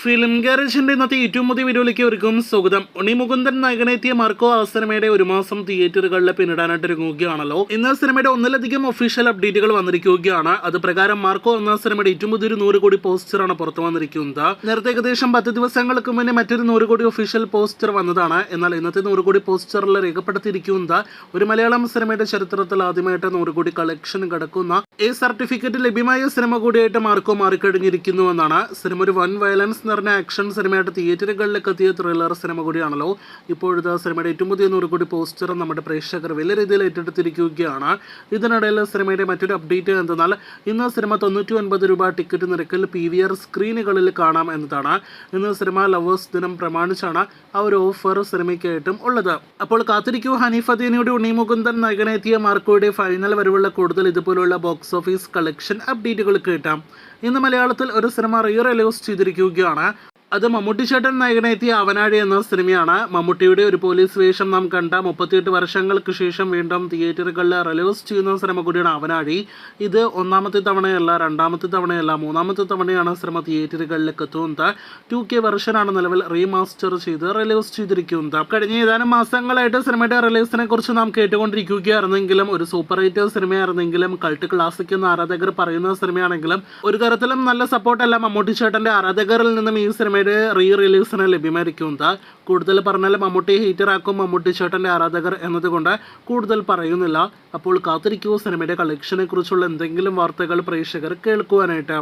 Film ഗാരേജിന്റെ ഇന്നത്തെ ഏറ്റവും പുതിയ വീഡിയോയിലേക്ക് ഒരുക്കും സ്വാഗതം. ഉണ്ണി മുകുന്ദൻ നായകനെത്തിയ മാർക്കോ ആ സിനിമയുടെ ഒരു മാസം തിയേറ്ററുകളിൽ പിന്നിടാനായിട്ട് ഒരുങ്ങുകയാണല്ലോ. ഇന്ന് സിനിമയുടെ ഒന്നിലധികം ഒഫീഷ്യൽ അപ്ഡേറ്റുകൾ വന്നിരിക്കുകയാണ്. അത് പ്രകാരം മാർക്കോ എന്ന സിനിമയുടെ ഏറ്റവും പുതിയൊരു 100 കോടി പോസ്റ്ററാണ് പുറത്തു വന്നിരിക്കുന്നത്. നേരത്തെ ഏകദേശം 10 ദിവസങ്ങൾക്ക് മുന്നേ മറ്റൊരു 100 കോടി ഒഫീഷ്യൽ പോസ്റ്റർ വന്നതാണ്. എന്നാൽ ഇന്നത്തെ 100 കോടി പോസ്റ്ററിൽ രേഖപ്പെടുത്തിയിരിക്കുന്നത് ഒരു മലയാളം സിനിമയുടെ ചരിത്രത്തിൽ ആദ്യമായിട്ട് 100 കോടി കളക്ഷൻ കടക്കുന്ന ഈ സർട്ടിഫിക്കറ്റ് ലഭ്യമായ സിനിമ കൂടിയായിട്ട് മാർക്കോ മാറിക്കഴിഞ്ഞിരിക്കുന്നുവെന്നാണ്. സിനിമ ഒരു വൻ വയലൻസ് നിറഞ്ഞ ആക്ഷൻ സിനിമയായിട്ട് തിയേറ്ററുകളിലേക്ക് എത്തിയ ത്രില്ലർ സിനിമ കൂടിയാണല്ലോ. ഇപ്പോഴത്തെ സിനിമയുടെ ഏറ്റവും പുതിയ 100 കോടി പോസ്റ്റർ നമ്മുടെ പ്രേക്ഷകർ വലിയ രീതിയിൽ ഏറ്റെടുത്തിരിക്കുകയാണ്. ഇതിനിടയിൽ സിനിമയുടെ മറ്റൊരു അപ്ഡേറ്റ് എന്തെന്നാൽ ഇന്ന് സിനിമ 99 രൂപ ടിക്കറ്റ് നിരക്കിൽ PVR സ്ക്രീനുകളിൽ കാണാം എന്നതാണ്. ഇന്ന് സിനിമ ലവേഴ്സ് ദിനം പ്രമാണിച്ചാണ് ആ ഒരു ഓഫർ സിനിമയ്ക്കായിട്ടും ഉള്ളത്. അപ്പോൾ കാത്തിരിക്കൂ. ഹനീഫ് അദീനിയുടെ ഉണ്ണി മുകുന്ദൻ നായകനെത്തിയ മാർക്കോയുടെ ഫൈനൽ വരെയുള്ള കൂടുതൽ ഇതുപോലുള്ള ബോക്സ് ഓഫീസ് കളക്ഷൻ അപ്ഡേറ്റുകൾ കേട്ടാം. ഇന്ന് മലയാളത്തിൽ ഒരു സിനിമ റിലീസ് ചെയ്തിരിക്കുകയാണ്. അത് മമ്മൂട്ടി ചേട്ടൻ നായകനെത്തിയ അവനാഴി എന്ന സിനിമയാണ്. മമ്മൂട്ടിയുടെ ഒരു പോലീസ് വേഷം നാം കണ്ട 38 വർഷങ്ങൾക്ക് ശേഷം വീണ്ടും തിയേറ്ററുകളിൽ റിലീസ് ചെയ്യുന്ന സിനിമ കൂടിയാണ് അവനാഴി. ഇത് ഒന്നാമത്തെ തവണയല്ല, രണ്ടാമത്തെ തവണയല്ല, മൂന്നാമത്തെ തവണയാണ് സിനിമ തിയേറ്ററുകളിലേക്ക് എത്തുന്നത്. 2K വെർഷനാണ് നിലവിൽ റീമാസ്റ്റർ ചെയ്ത് റിലീസ് ചെയ്തിരിക്കുന്നത്. കഴിഞ്ഞ ഏതാനും മാസങ്ങളായിട്ട് സിനിമയുടെ റിലീസിനെ കുറിച്ച് നാം കേട്ടുകൊണ്ടിരിക്കുകയായിരുന്നെങ്കിലും ഒരു സൂപ്പർ ഹിറ്റ് സിനിമയായിരുന്നെങ്കിലും കൾട്ട് ക്ലാസിക് എന്ന ആരാധകർ പറയുന്ന സിനിമയാണെങ്കിലും ഒരു തരത്തിലും നല്ല സപ്പോർട്ടല്ല മമ്മൂട്ടി ചേട്ടന്റെ ആരാധകരിൽ നിന്നും ഈ സിനിമയുടെ റിലീസിന് ലഭ്യമായിരിക്കുന്നത്. കൂടുതൽ പറഞ്ഞാൽ മമ്മൂട്ടി ഹീറ്ററാക്കും മമ്മൂട്ടി ചേട്ടന്റെ ആരാധകർ എന്നതുകൊണ്ട് കൂടുതൽ പറയുന്നില്ല. അപ്പോൾ കാത്തിരിക്കൂ സിനിമയുടെ കളക്ഷനെ കുറിച്ചുള്ള എന്തെങ്കിലും വാർത്തകൾ പ്രേക്ഷകർ കേൾക്കുവാനായിട്ട്.